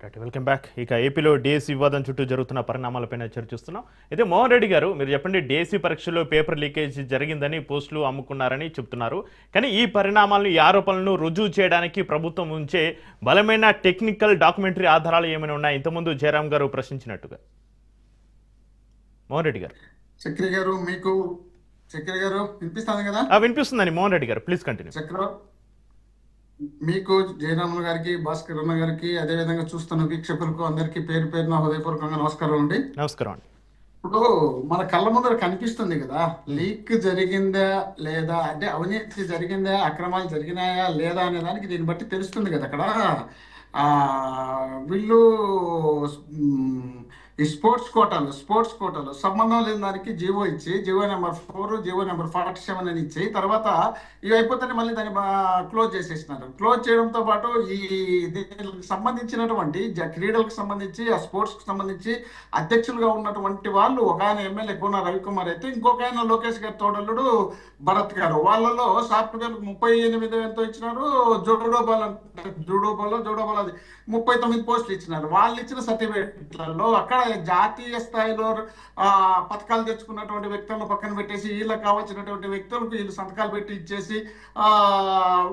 Right, welcome back. ఇక ఏపీలో DSC వివాదం చుట్టూ జరుగుతున్న పరిణామాలపైన చర్చిస్తున్నాం. అయితే మోహన్ రెడ్డి గారు, మీరు చెప్పండి, డిఎస్సి పరీక్షలో పేపర్ లీకేజ్ జరిగిందని, పోస్టులు అమ్ముకున్నారని చెప్తున్నారు. కానీ ఈ పరిణామాలను, ఈ ఆరోపణలను రుజువు చేయడానికి ప్రభుత్వం ఉంచే బలమైన టెక్నికల్ డాక్యుమెంటరీ ఆధారాలు ఏమైనా ఉన్నాయి? ఇంతకుముందు జయరాం గారు ప్రశ్నించినట్టుగా. మోహన్ రెడ్డి గారు. చక్రి గారు, మీకు చక్రి గారు వినిపిస్తుంది కదా? వినిపిస్తుందని మోహన్ రెడ్డి గారు, ప్లీజ్ కంటిన్యూ. చక్ర, మీకు జయరాములు గారికి, భాస్కర్ అన్న గారికి, అదేవిధంగా చూస్తున్న వీక్షకులకు అందరికీ పేరు పేరున హృదయపూర్వకంగా నమస్కారం అండి. నమస్కారం అండి. ఇప్పుడు మన కళ్ళ ముందర కనిపిస్తుంది కదా, లీక్ జరిగిందా లేదా, అంటే అవినీతి జరిగిందా, అక్రమాలు జరిగినాయా లేదా అనే దానికి దీన్ని బట్టి తెలుస్తుంది కదా. అక్కడ వీళ్ళు ఈ స్పోర్ట్స్ కోటాలు సంబంధం లేని దానికి జీవో ఇచ్చి, జీవో నెంబర్ 4, జీవో నెంబర్ 47 అని ఇచ్చి, తర్వాత ఇవి అయిపోతే మళ్ళీ దాన్ని క్లోజ్ చేసేసినారు. క్లోజ్ చేయడంతో పాటు ఈ దీనికి సంబంధించినటువంటి క్రీడలకు సంబంధించి, ఆ స్పోర్ట్స్ కి సంబంధించి అధ్యక్షులుగా ఉన్నటువంటి వాళ్ళు, ఒక ఆయన ఎమ్మెల్యే కోన రవికుమార్ అయితే, ఇంకొక ఆయన లోకేష్ గారి తోడల్లుడు భరత్ గారు, వాళ్ళలో సాఫ్ట్వేర్ 38 ఎంతో ఇచ్చినారు. జూడోబాల్ అది 39 పోస్టులు ఇచ్చినారు. వాళ్ళు ఇచ్చిన సర్టిఫికేట్లలో అక్కడ జాతీయ స్థాయిలో పథకాలు తెచ్చుకున్నటువంటి వ్యక్తులను పక్కన పెట్టేసి, వీళ్ళకి కావాల్సినటువంటి వ్యక్తులకు వీళ్ళు సంతకాలు పెట్టి ఇచ్చేసి,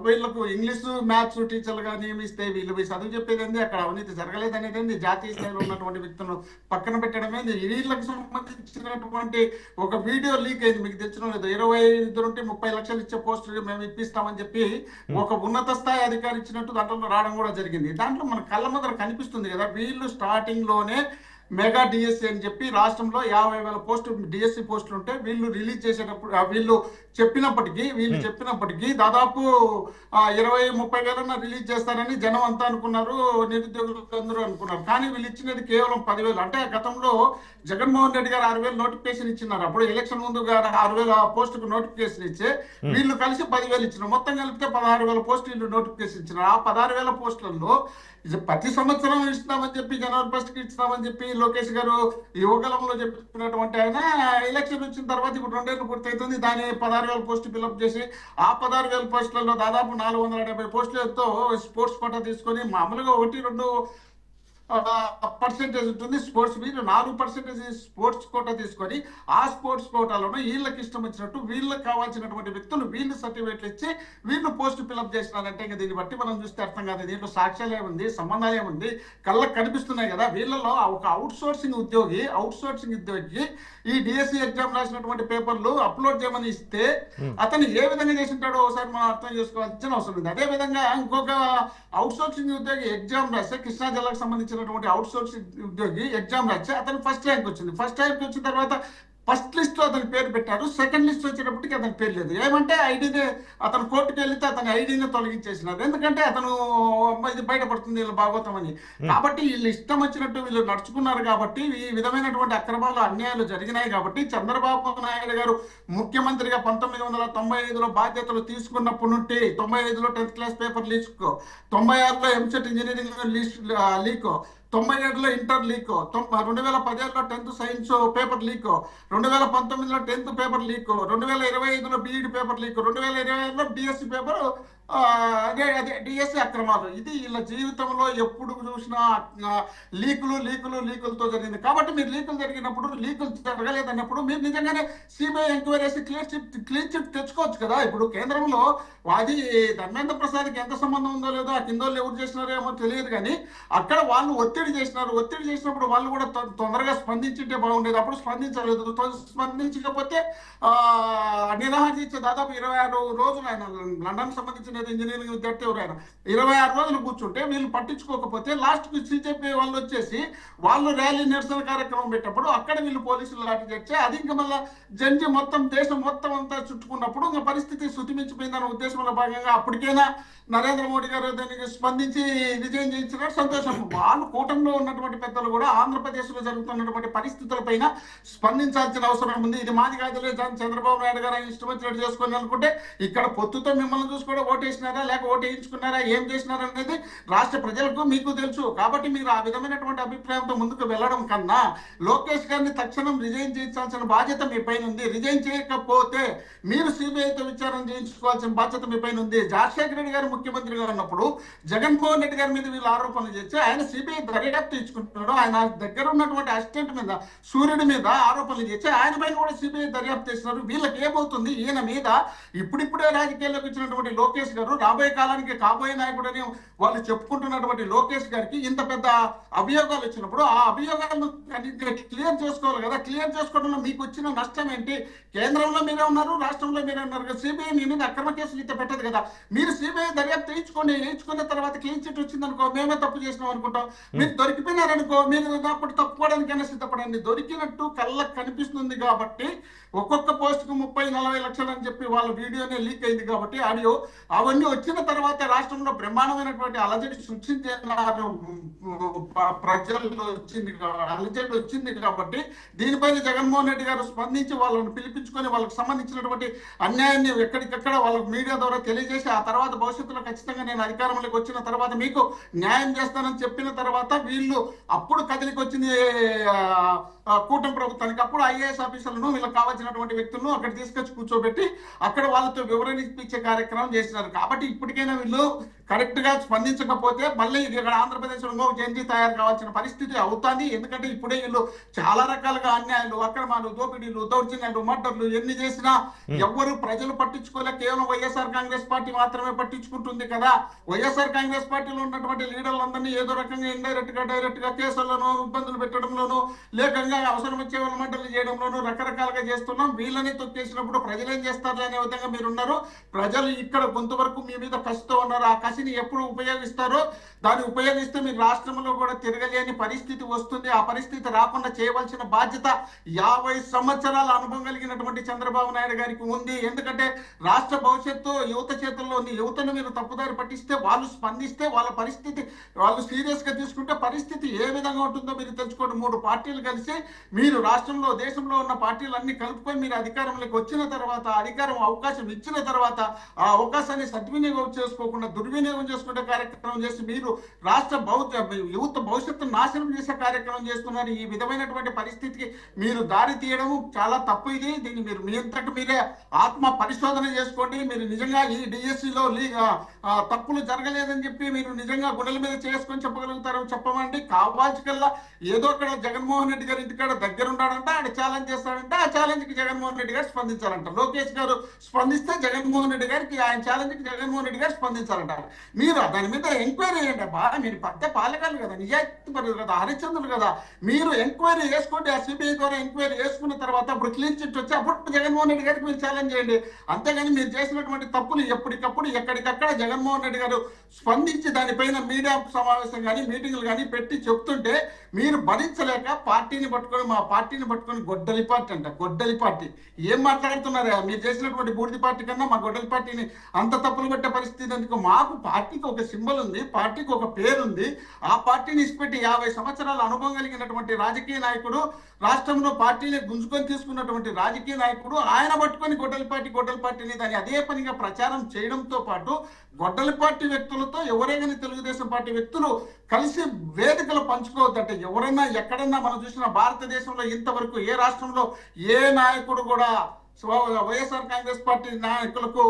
వీళ్ళకు ఇంగ్లీషు మ్యాథ్స్ టీచర్లుగా నియమిస్తే వీళ్ళు చదువు చెప్పేది ఏంది, అక్కడ అవినీతి జరగలేదనేది ఏంది, జాతీయ స్థాయిలో ఉన్నటువంటి వ్యక్తులను పక్కన పెట్టడం ఏంది, వీళ్ళకి సంబంధించినటువంటి ఒక వీడియో లీక్ అయింది. మీకు తెచ్చిన లేదు, 25 నుండి 30 లక్షలు ఇచ్చే పోస్టులు మేము ఇప్పిస్తామని చెప్పి ఒక ఉన్నత స్థాయి అధికారి ఇచ్చినట్టు దాంట్లో రావడం కూడా జరిగింది. దాంట్లో మన కళ్ళ ముందర కనిపిస్తుంది కదా, వీళ్ళు స్టార్టింగ్ లోనే మెగా డిఎస్సి అని చెప్పి రాష్ట్రంలో 50,000 పోస్టు డిఎస్సి పోస్టులు ఉంటే వీళ్ళు రిలీజ్ చేసేటప్పుడు, వీళ్ళు చెప్పినప్పటికీ దాదాపు 20-30 వేలన్నా రిలీజ్ చేస్తారని జనం అంతా అనుకున్నారు, నిరుద్యోగులు అందరూ అనుకున్నారు. కానీ వీళ్ళు ఇచ్చినది కేవలం 10,000. అంటే గతంలో జగన్మోహన్ రెడ్డి గారు 6,000 నోటిఫికేషన్ ఇచ్చినారు. అప్పుడు ఎలక్షన్ ముందు 6,000 పోస్టుకు నోటిఫికేషన్ ఇచ్చే వీళ్ళు కలిసి 10,000 ఇచ్చినారు. మొత్తం కలిపితే 16,000 పోస్టులు వీళ్ళు నోటిఫికేషన్ ఇచ్చినారు. ఆ 16,000 పోస్టులలో ప్రతి సంవత్సరం ఇస్తామని చెప్పి, జనవరి 1కి ఇస్తామని చెప్పి లోకేష్ గారు యువగలంలో చెప్పినటువంటి ఆయన, ఎలక్షన్ వచ్చిన తర్వాత ఇప్పుడు 2 ఏళ్ళు పూర్తవుతుంది, దాని 16,000 పోస్టు ఫిల్అప్ చేసి, ఆ 16,000 పోస్టులలో దాదాపు 470 పోస్టులతో స్పోర్ట్స్ కోటా తీసుకొని, మామూలుగా 1-2 పర్సెంటేజ్ ఉంటుంది స్పోర్ట్స్, మీరు 4% స్పోర్ట్స్ కోటా తీసుకొని, ఆ స్పోర్ట్స్ కోటాలోనే వీళ్ళకి ఇష్టం వచ్చినట్టు వీళ్ళకి కావాల్సినటువంటి వ్యక్తులు వీళ్ళు సర్టిఫికేట్లు ఇచ్చి వీళ్ళు పోస్ట్ ఫిల్అప్ చేసినారంటే, ఇంకా దీన్ని బట్టి మనం చూస్తే అర్థం కాదు. దీంట్లో సాక్ష్యాలు ఏముంది, సంబంధాలు ఏముంది, కళ్ళకు కనిపిస్తున్నాయి కదా. వీళ్ళలో ఒక అవుట్ సోర్సింగ్ ఉద్యోగి ఈ డిఎస్సి ఎగ్జామ్ రాసినటువంటి పేపర్లు అప్లోడ్ చేయమని ఇస్తే అతను ఏ విధంగా చేసింటాడో ఒకసారి మనం అర్థం చేసుకోవాల్సిన అవసరం ఉంది. అదే విధంగా ఇంకొక అవుట్ సోర్సింగ్ ఉద్యోగి ఎగ్జామ్ రాస్తే, కృష్ణా జిల్లాకు సంబంధించిన అవుట్ సోర్సింగ్ ఉద్యోగి ఎగ్జామ్ రాస్తే అతను ఫస్ట్ ర్యాంక్ వచ్చింది. ఫస్ట్ ర్యాంక్ వచ్చిన తర్వాత ఫస్ట్ లిస్ట్ లో అతని పేరు పెట్టారు, సెకండ్ లిస్ట్ వచ్చేటప్పటికి అతని పేరు లేదు. ఏమంటే ఐడీని, అతను కోర్టుకు వెళ్తే అతని ఐడీని తొలగించేసినారు. ఎందుకంటే అతను ఇది బయటపడుతుంది వీళ్ళు భాగవతం అని. కాబట్టి వీళ్ళు ఇష్టం వచ్చినట్టు వీళ్ళు నడుచుకున్నారు కాబట్టి ఈ విధమైనటువంటి అక్రమాలు, అన్యాయాలు జరిగినాయి. కాబట్టి చంద్రబాబు నాయుడు గారు ముఖ్యమంత్రిగా 1995లో బాధ్యతలు తీసుకున్నప్పటి నుండి 95లో 10th క్లాస్ పేపర్ లీక్, 96లో ఎంసెట్ ఇంజనీరింగ్ లీక్, 97లో ఇంటర్ లీక్, 2017లో 10th సైన్స్ పేపర్ లీక్, 2019లో 10th పేపర్ లీక్, 2025లో బీఈడి పేపర్ లీక్, 2025లో డిఎస్సి పేపర్, అదే డిఎస్సి అక్రమాలు. ఇది వీళ్ళ జీవితంలో ఎప్పుడు చూసినా లీకులతో జరిగింది. కాబట్టి మీరు లీకులు జరిగినప్పుడు, లీకులు జరగలేదన్నప్పుడు మీరు నిజంగానే సిబిఐ ఎంక్వైరీ చేసి క్లీన్ చిట్ తెచ్చుకోవచ్చు కదా. ఇప్పుడు కేంద్రంలో అది ధర్మేంద్ర ప్రసాద్కి ఎంత సంబంధం ఉందో లేదో, ఆ కింద ఎవరు చేసినారో ఏమో తెలియదు, కానీ అక్కడ వాళ్ళు ఒత్తిడి చేసినప్పుడు వాళ్ళు కూడా తొందరగా స్పందించుంటే బాగుండేది. అప్పుడు స్పందించలేదు. స్పందించకపోతే నిరాహార దీక్ష దాదాపు 26 రోజులు ఆయన లండన్ సంబంధించిన ఇంజనీరింగ్ విద్యార్థి ఎవరైనా 26 రోజులు కూర్చుంటే వీళ్ళు పట్టించుకోకపోతే లాస్ట్కి సిజేపీ వాళ్ళు వచ్చేసి వాళ్ళు ర్యాలీ నిరసన కార్యక్రమం పెట్టినప్పుడు అక్కడ వీళ్ళు పోలీసులు లాఠీ చేస్తే, అది ఇంకా మళ్ళీ జంజి మొత్తం దేశం మొత్తం అంతా చుట్టుకున్నప్పుడు ఇంకా పరిస్థితి శృతిమించిపోయిందన్న ఉద్దేశంలో భాగంగా అప్పటికైనా నరేంద్ర మోడీ గారు దానికి స్పందించి విజయం చేయించినారు. సంతోషం. వాళ్ళు కూటమిలో ఉన్నటువంటి పెద్దలు కూడా ఆంధ్రప్రదేశ్లో జరుగుతున్నటువంటి పరిస్థితులపైన స్పందించాల్సిన అవసరం ఉంది. ఇది మాది కాదులే, చంద్రబాబు నాయుడు గారు ఇష్టం వచ్చినట్టు చేసుకొని అనుకుంటే, ఇక్కడ పొత్తుతో మిమ్మల్ని చూసి కూడా ఓటు వేసినారా లేక ఓటు వేయించుకున్నారా ఏం చేసినారా అనేది రాష్ట్ర ప్రజలకు మీకు తెలుసు. కాబట్టి మీరు ఆ విధమైనటువంటి అభిప్రాయంతో ముందుకు వెళ్ళడం కన్నా లోకేష్ గారిని తక్షణం రిజైన్ చేయించాల్సిన బాధ్యత మీ పైన ఉంది. రిజైన్ చేయకపోతే మీరు సిబిఐతో విచారణ చేయించుకోవాల్సిన బాధ్యత మీ పైన ఉంది. రాజశేఖర రెడ్డి గారు ముఖ్యమంత్రిగా ఉన్నప్పుడు జగన్మోహన్ రెడ్డి గారి మీద వీళ్ళు ఆరోపణలు చేసి ఆయన సిబిఐ దర్యాప్తు ఇచ్చుకుంటున్నాడు. ఆయన దగ్గర ఉన్నటువంటి అసిస్టెంట్ మీద సూర్యుడి మీద ఆరోపణలు చేసి ఆయన పైన కూడా సిబిఐ దర్యాప్తు చేస్తున్నారు. వీళ్ళకి ఏమవుతుంది? ఈయన మీద ఇప్పుడిప్పుడే రాజకీయాల్లోకి వచ్చినటువంటి లోకేష్ గారు రాబోయే కాలానికి కాబోయే నాయకుడు అని వాళ్ళు చెప్పుకుంటున్నటువంటి లోకేష్ గారికి ఇంత పెద్ద అభియోగాలు వచ్చినప్పుడు ఆ అభియోగాలను క్లియర్ చేసుకోవాలి కదా. క్లియర్ చేసుకోవడంలో మీకు వచ్చిన నష్టం ఏంటి? కేంద్రంలో మీరే ఉన్నారు, రాష్ట్రంలో మీరే ఉన్నారు కదా. సిబిఐ మీ మీద అక్రమ కేసులు ఇంత పెట్టదు కదా. మీరు సిబిఐ దర్యాప్తు వేయించుకున్న తర్వాత క్లీన్ చిట్ వచ్చింది అనుకో, మేమే తప్పు చేసినాం అనుకుంటాం. మీరు దొరికిపోయినారనుకో, మీరు అప్పుడు తప్పుకోవడానికైనా సిద్ధపడండి. దొరికినట్టు కళ్ళకు కనిపిస్తుంది కాబట్టి ఒక్కొక్క పోస్టుకు 30-40 లక్షలు అని చెప్పి వాళ్ళ వీడియోనే లీక్ అయింది కాబట్టి ఆడియో అవన్నీ వచ్చిన తర్వాత రాష్ట్రంలో బ్రహ్మాండమైనటువంటి అలజడి సృష్టించారు. ప్రజల్లో అలజడి వచ్చింది కాబట్టి దీనిపైన జగన్మోహన్ రెడ్డి గారు స్పందించి వాళ్ళని పిలిపించుకొని వాళ్ళకి సంబంధించినటువంటి అన్యాయాన్ని ఎక్కడికక్కడ వాళ్ళకి మీడియా ద్వారా తెలియజేసి ఆ తర్వాత భవిష్యత్తులో ఖచ్చితంగా నేను అధికారంలోకి వచ్చిన తర్వాత మీకు న్యాయం చేస్తానని చెప్పిన తర్వాత వీళ్ళు అప్పుడు కదిలికి వచ్చింది కూటమి ప్రభుత్వానికి. అప్పుడు ఐఏఎస్ ఆఫీసర్లను వీళ్ళకి కావాల్సినటువంటి వ్యక్తులను అక్కడ తీసుకొచ్చి కూర్చోబెట్టి అక్కడ వాళ్ళతో వివరణ ఇప్పించే కార్యక్రమం చేసినారు. కాబట్టి ఇప్పటికైనా వీళ్ళు కరెక్ట్ గా స్పందించకపోతే మళ్ళీ ఇక్కడ ఆంధ్రప్రదేశ్ లో జంజీ తయారు కావాల్సిన పరిస్థితి అవుతుంది. ఎందుకంటే ఇప్పుడే వీళ్ళు చాలా రకాలుగా అన్యాయాలు, అక్రమాలు, దోపిడీలు, దౌర్జన్యాలు, మర్డర్లు ఎన్ని చేసినా ఎవ్వరు ప్రజలు పట్టించుకోలే. కేవలం వైఎస్ఆర్ కాంగ్రెస్ పార్టీ మాత్రమే పట్టించుకుంటుంది కదా. వైఎస్ఆర్ కాంగ్రెస్ పార్టీలో ఉన్నటువంటి లీడర్లందరినీ ఏదో రకంగా ఇండైరెక్ట్ గా డైరెక్ట్ గా కేసుల్లోనూ ఇబ్బందులు పెట్టడంలోనూ లేకంగా అవసరం వచ్చే వాళ్ళ మంటలు చేయడంలోనూ రకరకాలుగా చేస్తున్నాం. వీళ్ళని తొక్కేసినప్పుడు ప్రజలు ఏం చేస్తారు అనే విధంగా మీరు ఉన్నారు. ప్రజలు ఇక్కడ కొంతవరకు మీ మీద కసితో ఉన్నారు. ఆ కసిని ఎప్పుడు ఉపయోగిస్తారో దాన్ని ఉపయోగిస్తే మీరు రాష్ట్రంలో కూడా తిరగలేని పరిస్థితి వస్తుంది. ఆ పరిస్థితి రాకుండా చేయవలసిన బాధ్యత 50 సంవత్సరాల అనుభవం కలిగినటువంటి చంద్రబాబు నాయుడు గారికి ఉంది. ఎందుకంటే రాష్ట్ర భవిష్యత్తు యువత చేతుల్లో ఉంది. యువతను మీరు తప్పుదారి పట్టిస్తే, వాళ్ళు స్పందిస్తే, వాళ్ళ పరిస్థితి వాళ్ళు సీరియస్ గా తీసుకుంటే పరిస్థితి ఏ విధంగా ఉంటుందో మీరు తెలుసుకోండి. 3 పార్టీలు కలిసి మీరు రాష్ట్రంలో దేశంలో ఉన్న పార్టీలన్నీ కలుపుకొని మీరు అధికారంలోకి వచ్చిన తర్వాత, అధికారం అవకాశం ఇచ్చిన తర్వాత ఆ అవకాశాన్ని సద్వినియోగం చేసుకోకుండా దుర్వినియోగం చేసుకునే కార్యక్రమం చేసి మీరు రాష్ట్ర యువత భవిష్యత్తును నాశనం చేసే కార్యక్రమం చేస్తున్నారు. ఈ విధమైనటువంటి పరిస్థితికి మీరు దారి తీయడం చాలా తప్పు. దీన్ని మీరు మీ అంతటి మీరే ఆత్మ పరిశోధన చేసుకోండి. మీరు నిజంగా ఈ డిఎస్సిలో తప్పులు జరగలేదని చెప్పి మీరు నిజంగా గుండెల మీద చేసుకొని చెప్పగలుగుతారో చెప్పమండి. కావాల్సికల్లా ఏదో అక్కడ జగన్మోహన్ రెడ్డి గారి ఇంటికాడ దగ్గర ఉన్నాడంటే ఆడ ఛాలెంజ్ చేస్తాడంటే ఆ ఛాలెంజ్ కి జగన్మోహన్ రెడ్డి గారు స్పందించాలంట. లోకేష్ గారు స్పందిస్తే జగన్మోహన్ రెడ్డి గారికి ఆయన ఛాలెంజ్ కి జగన్మోహన్ రెడ్డి గారు స్పందించాలంట. మీరు దాని మీద ఎంక్వైరీ చేయండి. మీరు పెద్ద పాలకాలు కదా, నిజాయితీ పరులు కదా, హరిచంద్రులు కదా. మీరు ఎంక్వైరీ చేసుకోండి. ఆ సిబిఐ ద్వారా ఎంక్వైరీ చేసుకున్న తర్వాత అప్పుడు క్లీన్ చిట్ వచ్చి అప్పుడు జగన్మోహన్ రెడ్డి గారికి మీరు ఛాలెంజ్ చేయండి. అంతేగాని మీరు చేసినటువంటి తప్పులు ఎప్పటికప్పుడు ఎక్కడికక్కడ జగన్మోహన్ రెడ్డి గారు స్పందించి దానిపైన మీడియా సమావేశం కానీ మీటింగ్లు కానీ పెట్టి చెప్తుంటే మీరు భరించలేక మా పార్టీని పట్టుకొని గొడ్డలి పార్టీ అంట. గొడ్డలి పార్టీ ఏం మాట్లాడుతున్నారా? మీరు చేసినటువంటి బూడిది పార్టీ కన్నా మా గొడ్డలి పార్టీని అంత తప్పులు పెట్టే పరిస్థితి ఎందుకు? మాకు పార్టీకి ఒక సింబల్ ఉంది, పార్టీకి ఒక పేరు ఉంది. ఆ పార్టీని ఇచ్చిపెట్టి 50 సంవత్సరాల అనుభవం కలిగినటువంటి రాజకీయ నాయకుడు, రాష్ట్రంలో పార్టీని గుంజుకొని తీసుకున్నటువంటి రాజకీయ నాయకుడు, ఆయన పట్టుకొని గొడ్డలి పార్టీని దాన్ని అదే పనిగా ప్రచారం చేయడంతో పాటు గొడ్డలి పార్టీ వ్యక్తులతో ఎవరైనా తెలుగుదేశం పార్టీ వ్యక్తులు కలిసి వేదికలు పంచుకోవద్దంటే ఎవరైనా ఎక్కడన్నా మనం చూసిన భారతదేశంలో ఇంతవరకు ఏ రాష్ట్రంలో ఏ నాయకుడు కూడా వైఎస్ఆర్ కాంగ్రెస్ పార్టీ నాయకులకు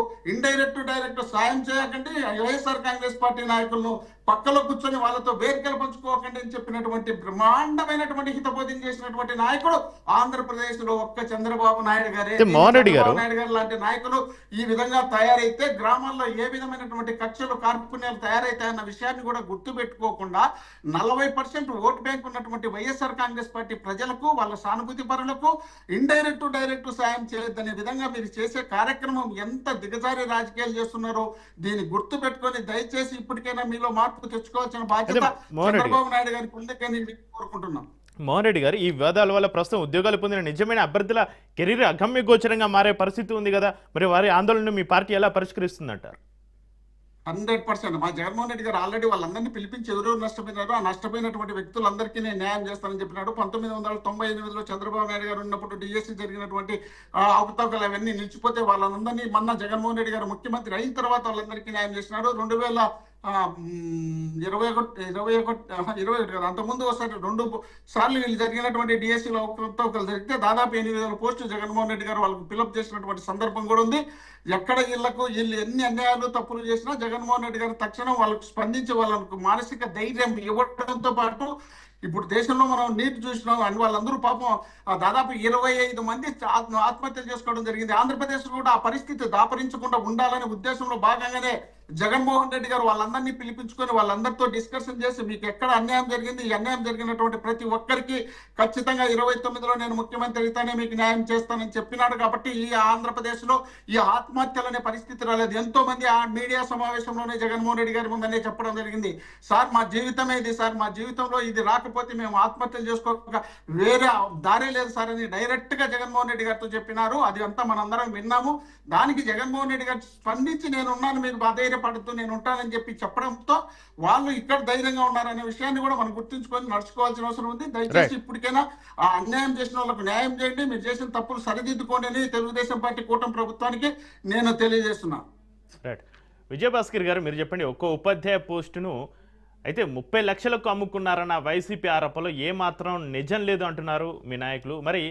డైరెక్ట్ సాయం చేయకండి, వైఎస్ఆర్ కాంగ్రెస్ పార్టీ నాయకులను పక్కలో కూర్చొని వాళ్ళతో వేదికలు పంచుకోకండి అని చెప్పినటువంటి బ్రహ్మాండమైనటువంటి హితబోధం చేసినటువంటి నాయకుడు ఆంధ్రప్రదేశ్ లో ఒక్క చంద్రబాబు నాయుడు గారే. చంద్రబాబు నాయుడు గారు లాంటి నాయకులు ఈ విధంగా తయారైతే గ్రామాల్లో ఏ విధమైనటువంటి కక్షలు కార్పుణ్యాలు తయారైతాయన్న విషయాన్ని కూడా గుర్తు పెట్టుకోకుండా 40% ఓటు బ్యాంక్ ఉన్నటువంటి వైఎస్ఆర్ కాంగ్రెస్ పార్టీ ప్రజలకు, వాళ్ళ సానుభూతి పరులకు డైరెక్ట్ సాయం చేయొద్దనే విధంగా మీరు చేసే కార్యక్రమం ఎంత దిగజారి రాజకీయాలు చేస్తున్నారో దీన్ని గుర్తు పెట్టుకొని దయచేసి ఇప్పటికైనా మీలో మార్పు తెచ్చుకోవాల్సిన బాధ్యత చంద్రబాబు నాయుడు గారికి ఉందని కోరుకుంటున్నాం. మోహన్ రెడ్డి గారు, ఈ వివాదాల వల్ల ప్రస్తుతం ఉద్యోగాలు పొందిన నిజమైన అభ్యర్థుల కెరీర్ అగమ్య గోచరంగా మారే పరిస్థితి ఉంది కదా, మరి వారి ఆందోళనను మీ పార్టీ ఎలా పరిష్కరిస్తుందంటారు? 100% మా జగన్మోహన్ రెడ్డి గారు ఆల్రెడీ వాళ్ళందరినీ పిలిపించి ఎవరెవరు నష్టపోయినారో ఆ నష్టపోయినటువంటి వ్యక్తులందరికీ నేను న్యాయం చేస్తానని చెప్పినాడు. 1998లో చంద్రబాబు నాయుడు గారు ఉన్నప్పుడు డిఎస్సి జరిగినటువంటి అవకతవకలు అవన్నీ నిలిచిపోతే వాళ్ళందరినీ మొన్న జగన్మోహన్ రెడ్డి గారు ముఖ్యమంత్రి అయిన తర్వాత వాళ్ళందరికీ న్యాయం చేసినాడు. 2021 కదా, అంతకుముందు ఒకసారి 2 సార్లు వీళ్ళు జరిగినటువంటి డిఎస్సీలో అవకతవకలు జరిగితే దాదాపు 8,000 పోస్టులు జగన్మోహన్ రెడ్డి గారు వాళ్ళకు ఫిలప్ చేసినటువంటి సందర్భం కూడా ఉంది. ఎక్కడ వీళ్ళు ఎన్ని అన్యాయాలు తప్పులు చేసినా జగన్మోహన్ రెడ్డి గారు తక్షణం వాళ్ళకు స్పందించి వాళ్ళకు మానసిక ధైర్యం ఇవ్వడంతో పాటు ఇప్పుడు దేశంలో మనం నీట్ చూసినాం అని వాళ్ళందరూ పాపం దాదాపు 25 మంది ఆత్మహత్యలు చేసుకోవడం జరిగింది. ఆంధ్రప్రదేశ్ కూడా ఆ పరిస్థితి దాపరించకుండా ఉండాలనే ఉద్దేశంలో భాగంగానే జగన్మోహన్ రెడ్డి గారు వాళ్ళందరినీ పిలిపించుకొని వాళ్ళందరితో డిస్కషన్ చేసి మీకు ఎక్కడ అన్యాయం జరిగింది, ఈ అన్యాయం జరిగినటువంటి ప్రతి ఒక్కరికి ఖచ్చితంగా 29లో నేను ముఖ్యమంత్రి అయితేనే మీకు న్యాయం చేస్తానని చెప్పినాడు. కాబట్టి ఈ ఆంధ్రప్రదేశ్ లో ఈ ఆత్మహత్యలనే పరిస్థితి రాలేదు. ఎంతో మంది ఆ మీడియా సమావేశంలోనే జగన్మోహన్ రెడ్డి గారి ముందనే చెప్పడం జరిగింది, సార్ మా జీవితమే ఇది సార్, మా జీవితంలో ఇది రాకపోతే మేము ఆత్మహత్యలు చేసుకోక వేరే దారే లేదు సార్ అని డైరెక్ట్ గా జగన్మోహన్ రెడ్డి గారితో చెప్పినారు. అది అంతా మనందరం విన్నాము. దానికి జగన్మోహన్ రెడ్డి గారు స్పందించి నేనున్నాను, మీరు ధైర్యపడుతూ నేను ఉంటానని చెప్పి చెప్పడంతో వాళ్ళు ఇక్కడ ధైర్యంగా ఉన్నారనే విషయాన్ని కూడా మనం గుర్తుంచుకొని నడుచుకోవాల్సిన అవసరం ఉంది. దయచేసి ఇప్పటికైనా ఆ అన్యాయం చేసిన వాళ్ళకు న్యాయం చేయండి, మీరు చేసిన తప్పులు సరిదిద్దుకోండి అని తెలుగుదేశం పార్టీ కూటమి ప్రభుత్వానికి నేను తెలియజేస్తున్నాను. రైట్. విజయభాస్కర్ గారు మీరు చెప్పండి, ఒక్కో ఉపాధ్యాయ పోస్టును అయితే 30 లక్షలకు అమ్ముకున్నారన్న వైసీపీ ఆరోపణలో ఏమాత్రం నిజం లేదు అంటున్నారు మీ నాయకులు. మరి